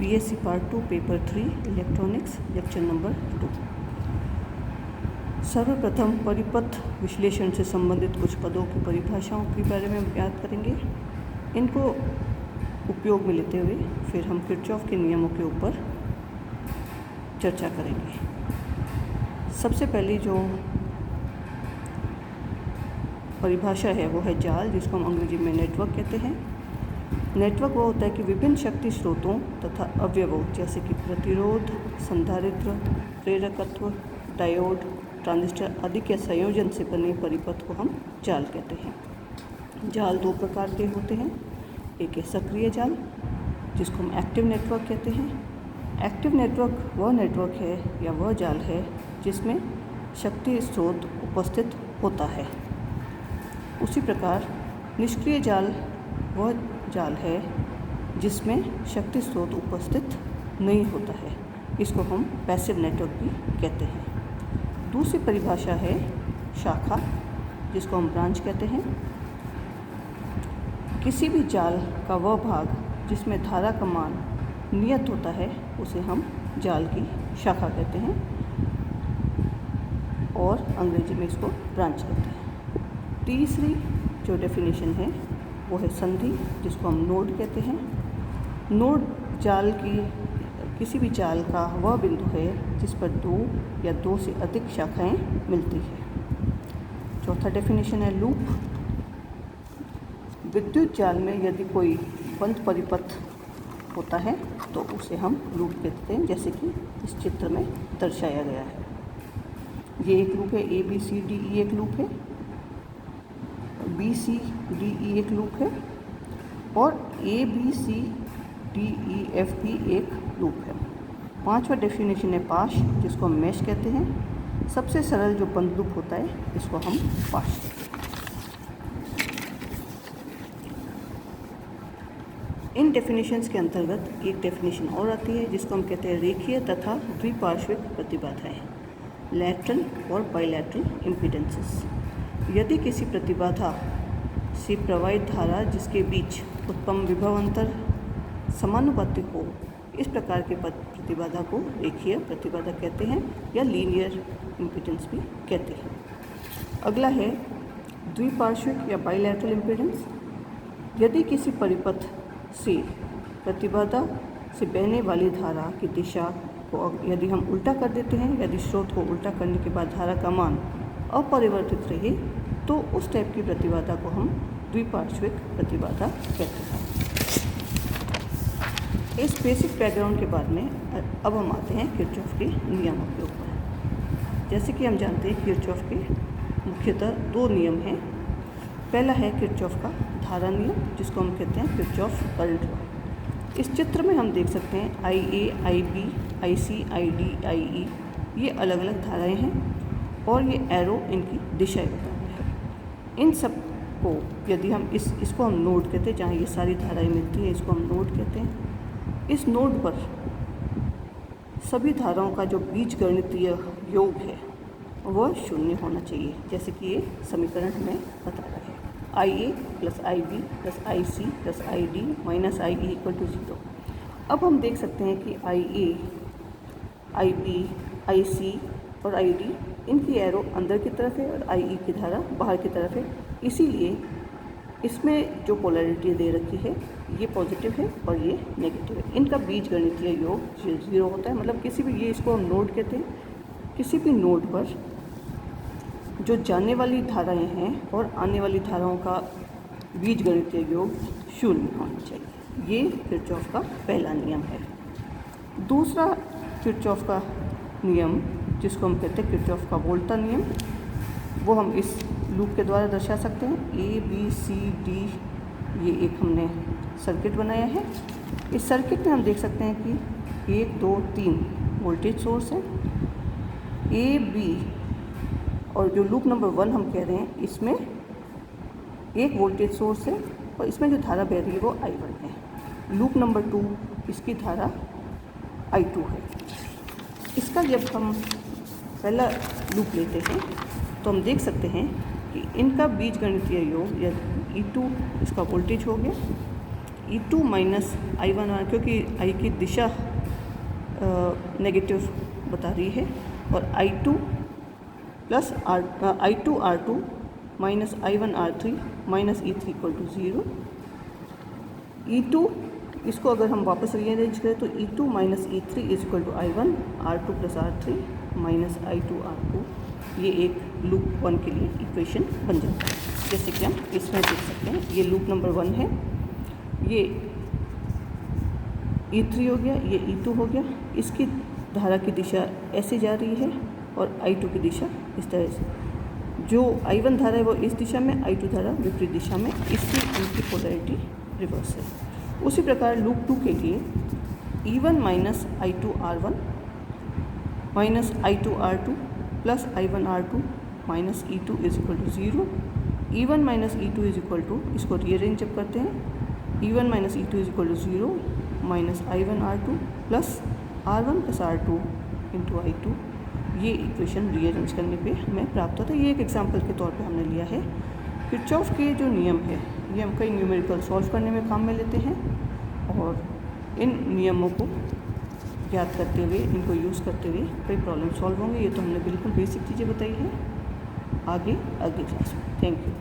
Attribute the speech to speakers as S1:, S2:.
S1: BSc part 2 paper 3 electronics lecture number 2। सर्वप्रथम परिपथ विश्लेषण से संबंधित कुछ पदों की परिभाषाओं के बारे में याद करेंगे। इनको उपयोग में लेते हुए फिर हम किरचॉफ के नियमों के ऊपर चर्चा करेंगे। सबसे पहली जो परिभाषा है वो है जाल, जिसको हम अंग्रेजी में नेटवर्क कहते हैं। नेटवर्क वो होता है कि विभिन्न शक्ति स्रोतों तथा अवयवों जैसे कि प्रतिरोध, संधारित्र, प्रेरकत्व, डायोड, ट्रांजिस्टर आदि के संयोजन से बने परिपथ को हम जाल कहते हैं। जाल दो प्रकार के होते हैं। एक है सक्रिय जाल, जिसको हम एक्टिव नेटवर्क कहते हैं। एक्टिव नेटवर्क वह नेटवर्क है या वह जाल है जिसमें शक्ति स्रोत उपस्थित होता है। उसी प्रकार निष्क्रिय जाल वह जाल है जिसमें शक्ति स्रोत उपस्थित नहीं होता है। इसको हम पैसिव नेटवर्क भी कहते हैं। दूसरी परिभाषा है शाखा, जिसको हम ब्रांच कहते हैं। किसी भी जाल का वह भाग जिसमें धारा का मान नियत होता है उसे हम जाल की शाखा कहते हैं और अंग्रेजी में इसको ब्रांच कहते हैं। तीसरी जो डेफिनेशन है वो है संधि, जिसको हम नोड कहते हैं। नोड जाल की किसी भी जाल का वह बिंदु है जिस पर दो या दो से अधिक शाखाएं मिलती है। चौथा डेफिनेशन है लूप। विद्युत जाल में यदि कोई बंद परिपथ होता है तो उसे हम लूप कहते हैं, जैसे कि इस चित्र में दर्शाया गया है। ये एक लूप है, ABCDE एक लूप है, BCDE एक लूप है और ABCDEF भी एक लूप है। पांचवा डेफिनेशन है पाश, जिसको हम मैश कहते हैं। सबसे सरल जो बंद लूप होता है इसको हम पाश कहते हैं। इन डेफिनेशंस के अंतर्गत एक डेफिनेशन और आती है जिसको हम कहते हैं रेखीय तथा द्विपार्श्विक प्रतिबाधाएं, लैटरल और बाइलैटरल इम्पीडेंसेस। यदि किसी प्रतिबाधा से प्रवाहित धारा जिसके बीच उत्पन्न विभव अंतर समानुपातिक हो, इस प्रकार के प्रतिबाधा को रेखीय प्रतिबाधा कहते हैं या लीनियर इम्पीडेंस भी कहते हैं। अगला है द्विपार्श्विक या बाइलैटरल इम्पीडेंस। यदि किसी परिपथ से प्रतिबाधा से बहने वाली धारा की दिशा को यदि हम उल्टा कर देते हैं, यदि स्रोत को उल्टा करने के बाद धारा का मान अपरिवर्तित रहे तो उस टाइप की प्रतिबाधा को हम द्विपार्श्विक प्रतिबाधा कहते हैं। इस बेसिक बैकग्राउंड के बाद में अब हम आते हैं किरचॉफ के नियमों के ऊपर। जैसे कि हम जानते हैं किरचॉफ के मुख्यतः दो नियम हैं। पहला है किरचॉफ का धारा नियम, जिसको हम कहते हैं किरचॉफ करंट लॉ। इस चित्र में हम देख सकते हैं IA, IB, IC, ID, IE ये अलग अलग धाराएं हैं और ये एरो इनकी दिशाएं बताते हैं। इन सब को यदि हम इसको हम नोड कहते हैं, जहाँ ये सारी धाराएं मिलती हैं इसको हम नोड कहते हैं। इस नोड पर सभी धाराओं का जो बीजगणितीय योग है वह शून्य होना चाहिए, जैसे कि ये समीकरण हमें बता रहा है। IA + IB + IC + ID - IE = 0। अब हम देख सकते हैं कि IA, IB, IC और ID इनकी एरो अंदर की तरफ है और IE की धारा बाहर की तरफ है। इसीलिए इसमें जो पोलैरिटी दे रखी है ये पॉजिटिव है और ये नेगेटिव है। इनका बीजगणितीय योग 0 होता है। मतलब किसी भी, ये इसको हम नोड कहते हैं, किसी भी नोड पर जो जाने वाली धाराएं हैं और आने वाली धाराओं का बीजगणितीय योग 0 होना चाहिए। ये किरचॉफ का पहला नियम है। दूसरा किरचॉफ का नियम, जिसको हम कहते हैं किरचॉफ का वोल्टा नियम, वो हम इस लूप के द्वारा दर्शा सकते हैं। ABCD ये एक हमने सर्किट बनाया है। इस सर्किट में हम देख सकते हैं कि 1 2 3 वोल्टेज सोर्स है। AB और जो लूप नंबर 1 हम कह रहे हैं इसमें एक वोल्टेज सोर्स है और इसमें जो धारा बह रही है वो I1 है। लूप नंबर 2 इसकी धारा I2 है। इसका जब हम पहला लूप लेते हैं तो हम देख सकते हैं कि इनका बीजगणितीय योग, यदि E2 इसका वोल्टेज हो गया, E2 माइनस I1R, क्योंकि I की दिशा नेगेटिव बता रही है, और I2 plus I2R2 minus I1R3 minus E3 equal to 0। E2 इसको अगर हम वापस रीअरेंज करें तो E2 minus E3 is equal to I1 R2 plus R3 minus I2 R2। ये एक लूप 1 के लिए इक्वेशन बन जाता है, जैसे कि हम इसमें देख सकते हैं। ये लूप नंबर 1 है, ये E3 हो गया, ये E2 हो गया। इसकी धारा की दिशा ऐसे जा रही है और I2 की दिशा इस तरह से। जो I1 धारा है वो इस दिशा में, I2 धारा विपरीत दिशा में, इसकी उनकी पोलैरिटी रिवर्स है। उसी प्रकार लूप 2 के लिए E1 minus I2R1 minus I2R2 plus I1R2 minus E2 is equal to 0। E1 minus E2 is equal to, इसको रीअरेंज जब करते हैं, E1 minus E2 is equal to 0 minus I1R2 plus R1 plus R2 into I2। ये equation rearrange करने पे हमें प्राप्त होता है। ये एक एग्जांपल के तौर पे हमने लिया है। किरचॉफ के जो नियम है ये हम कई न्यूमेरिकल सॉल्व करने में काम में लेते हैं, और इन नियमों को याद करते हुए, इनको यूज़ करते हुए कई प्रॉब्लम सॉल्व होंगे। ये तो हमने बिल्कुल बेसिक चीज़ें बताई हैं। आगे अगली क्लास में। Thank you.